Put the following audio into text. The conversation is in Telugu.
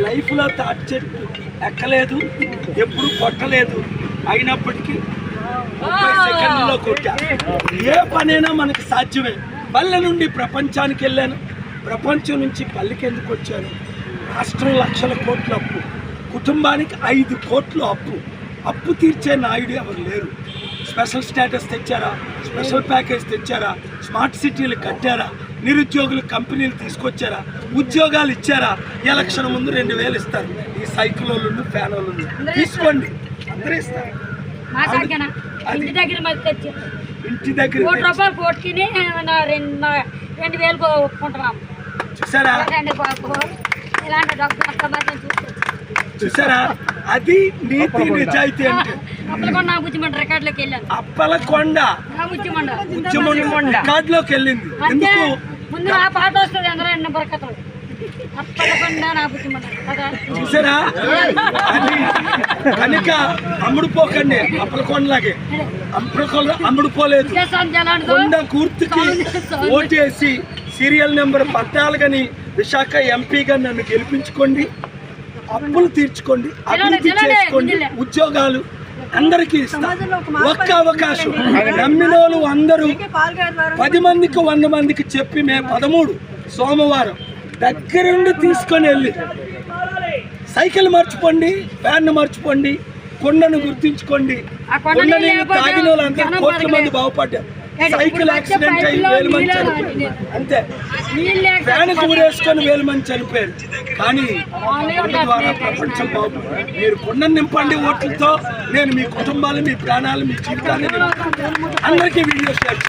లైఫ్లో తాటి చెట్టు ఎక్కలేదు, ఎప్పుడు కొట్టలేదు, అయినప్పటికీ 30 సెకండ్లలో కొట్టా. ఏ పనైనా మనకు సాధ్యమే. పల్లె నుండి ప్రపంచానికి వెళ్ళాను, ప్రపంచం నుంచి పల్లెకి ఎందుకు వచ్చాను? రాష్ట్రం లక్షల కోట్ల అప్పు, కుటుంబానికి 5 కోట్లు అప్పు తీర్చే నాయుడు ఎవరు లేరు. స్పెషల్ స్టేటస్ తెచ్చారా, స్పెషల్ ప్యాకేజ్ తెచ్చారా, స్మార్ట్ సిటీలు కట్టారా, నిరుద్యోగులు కంపెనీలు తీసుకొచ్చారా, ఉద్యోగాలు ఇచ్చారా? ఎలక్షన్ ముందు 2000 ఇస్తారు. ఈ సైకిల్ వాళ్ళు ఫ్యాన్ వాళ్ళు తీసుకోండి, అందరూ ఇస్తారు. ఇంటి దగ్గర చూసారా? చూసారా? అది నీతి నిజాయితీ అంటే. అప్పలకొండ రికార్డులోకి వెళ్ళింది. ఎందుకు? చూసారా? అది కనుక అమ్ముడుపోకండి. అప్పలకొండలాగే అమ్ముడుపోలేదు. కొండ గుర్తుకి ఓటేసి సీరియల్ నెంబర్ 14 విశాఖ ఎంపీగా నన్ను గెలిపించుకోండి. అప్పులు తీర్చుకోండి, అభివృద్ధి చేసుకోండి, ఉద్యోగాలు అందరికీ ఇస్తాం. ఒక్క అవకాశం నమ్మినోళ్ళు అందరూ 10 మందికి 100 మందికి చెప్పి మే 13 సోమవారం దగ్గరుండి తీసుకొని వెళ్ళి సైకిల్ మర్చిపోండి, ఫ్యాన్ మర్చిపోండి, కొండను గుర్తించుకోండి. కొండ నీళ్ళు తాగిన వాళ్ళందరూ కోట్ల మంది బాగుపడ్డారు. సైకిల్ యాక్సిడెంట్ అయ్యి 1000 మంది చనిపోయారు, అంతే. ఫ్యాన్ ఊరేసుకొని 1000 మంది చనిపోయారు. కానీ కొండ ద్వారా ప్రపంచం బాగుపడింది. మీరు కొండను నింపండి ఓట్లతో. నేను మీ కుటుంబాలు, మీ ప్రాణాలు, మీ జీవితాన్ని అందరికీ వీడియో షేర్